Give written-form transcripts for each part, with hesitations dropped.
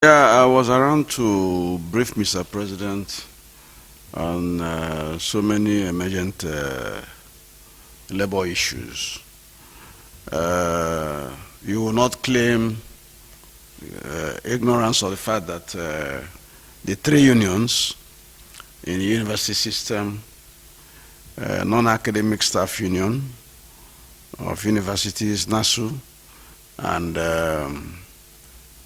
Yeah, I was around to brief Mr. President on so many emergent labor issues. You will not claim ignorance of the fact that the three unions in the university system, non-academic staff union of universities, Nasu, and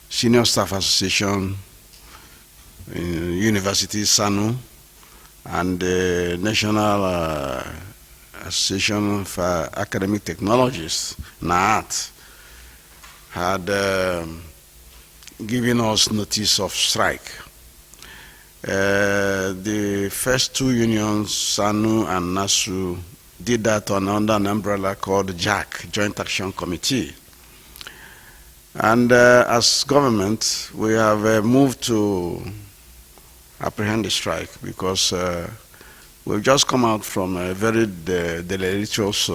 senior staff association in universities, Ssanu, and the National Association for Academic Technologists, NAAT, had given us notice of strike. The first two unions, Ssanu and Nasu, did that under an umbrella called JAC, Joint Action Committee. And as government, we have moved to apprehend the strike because we've just come out from a very deleterious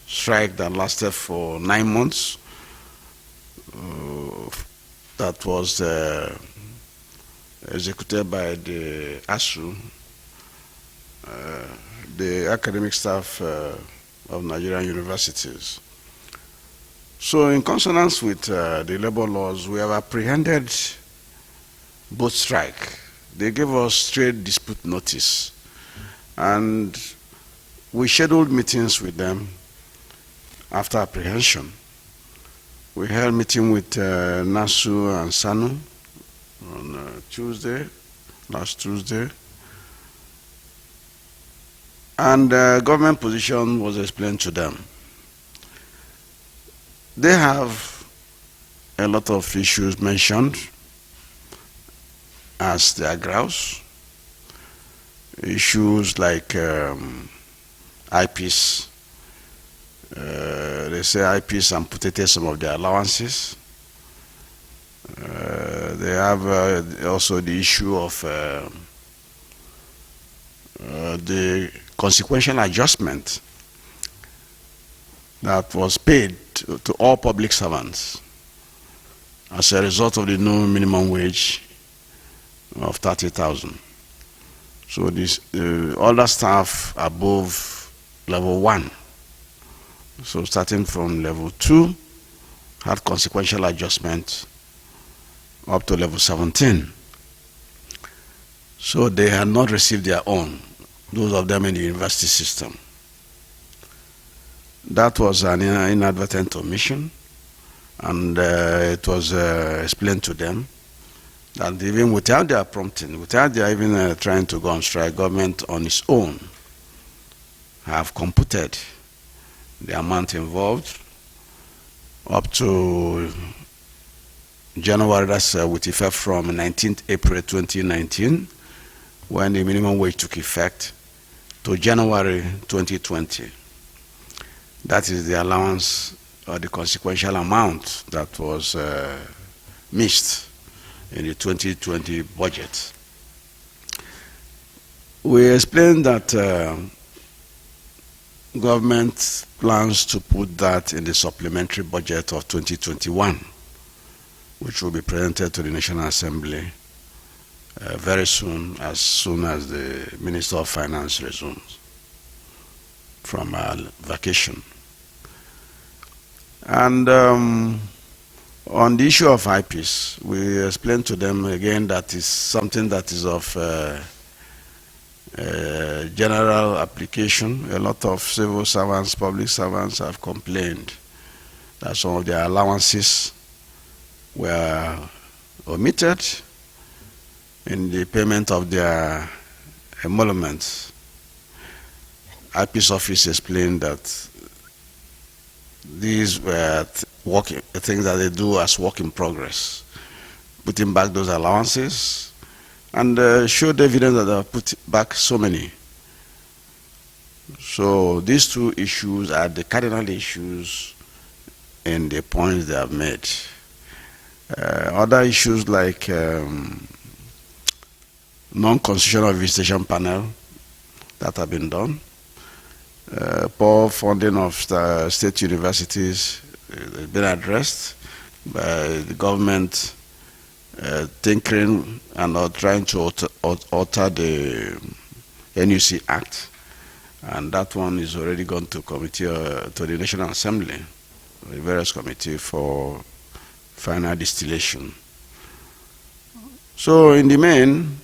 strike that lasted for 9 months. That was executed by the ASU, the academic staff of Nigerian universities. So in consonance with the labor laws, we have apprehended both strike. They gave us straight dispute notice. And we scheduled meetings with them after apprehension. We held meeting with Nasu and Ssanu on last Tuesday. And government position was explained to them. They have a lot of issues mentioned as their grounds. Issues like IPs. They say IPs amputated some of their allowances. They have also the issue of the consequential adjustment that was paid to all public servants as a result of the new minimum wage of 30,000. So this other staff above level 1, so starting from level 2, had consequential adjustment up to level 17. So they had not received their own, those of them in the university system. That was an inadvertent omission, and it was explained to them that even without their prompting, without their even trying to go on strike, government on its own have computed the amount involved up to January, that's with effect from 19th April 2019, when the minimum wage took effect, to January 2020. That is the allowance or the consequential amount that was missed in the 2020 budget. We explained that government plans to put that in the supplementary budget of 2021, which will be presented to the National Assembly very soon as the Minister of Finance resumes from vacation. And on the issue of IPs, we explained to them again that is something that is of general application. A lot of civil servants, public servants have complained that some of their allowances were omitted in the payment of their emoluments. IP's office explained that these were things that they do as work in progress, putting back those allowances, and showed evidence that they have put back so many. So these two issues are the cardinal issues in the points they have made. Other issues like non-constitutional visitation panel that have been done, poor funding of state universities has been addressed by the government tinkering and trying to alter the NUC Act, and that one is already gone to committee to the National Assembly, the various committee for final distillation. So in the main,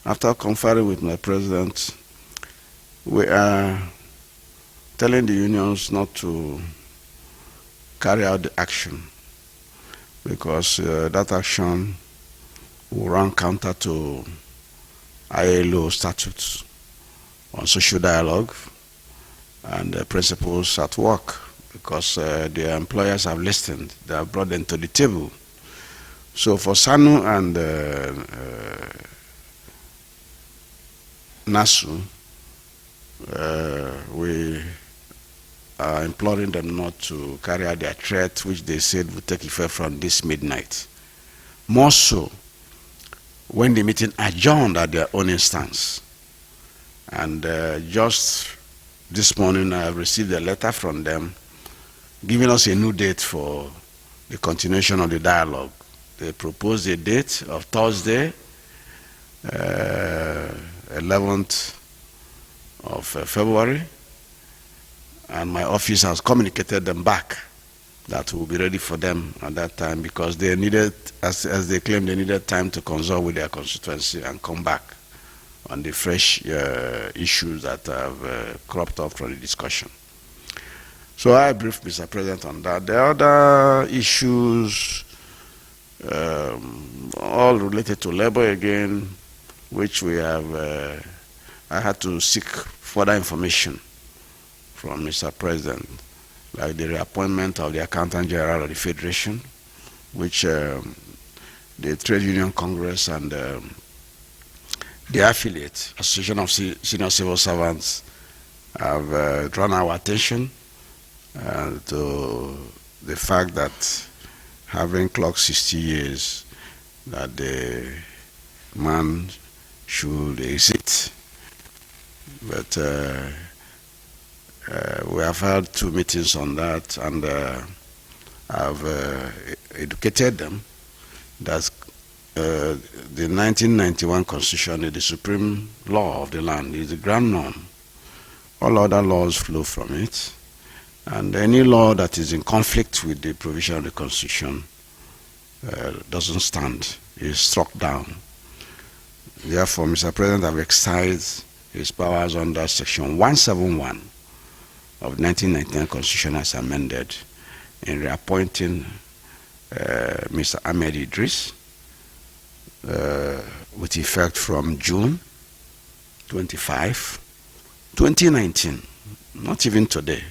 after conferring with my president, we are telling the unions not to carry out the action, because that action will run counter to ILO statutes on social dialogue and principles at work, because their employers have listened, they have brought them to the table. So for Ssanu and Nasu, we are imploring them not to carry out their threat, which they said would take effect from this midnight. More so, when the meeting adjourned at their own instance. And just this morning, I have received a letter from them giving us a new date for the continuation of the dialogue. They proposed a date of Thursday, 11th of February, and my office has communicated them back that will be ready for them at that time, because they needed, as they claimed, they needed time to consult with their constituency and come back on the fresh issues that have cropped up from the discussion. So I briefed Mr. President on that. The other issues, all related to labor again, which we have, I had to seek further information from Mr. President, like the reappointment of the Accountant General of the Federation, which the Trade Union Congress and the affiliate, Association of Senior Civil Servants, have drawn our attention to the fact that having clocked 60 years, that the man should exit. But we have had 2 meetings on that, and I've educated them that the 1991 Constitution is the supreme law of the land, is the grand norm. All other laws flow from it, and any law that is in conflict with the provision of the Constitution doesn't stand, is struck down. Therefore, Mr. President has exercised his powers under Section 171 of 1999 Constitution as amended in reappointing Mr. Ahmed Idris with effect from June 25, 2019, not even today.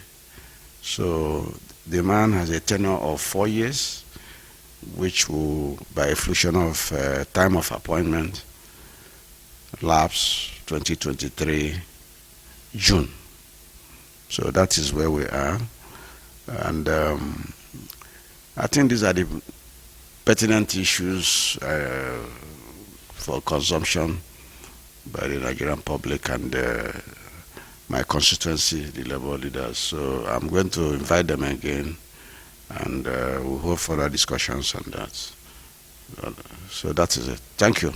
So the man has a tenure of 4 years, which will, by efflution of time of appointment, lapse 2023 June. So that is where we are. And I think these are the pertinent issues for consumption by the Nigerian public and my constituency, the labor leaders. So I'm going to invite them again, and we'll hold further discussions on that. So that is it. Thank you.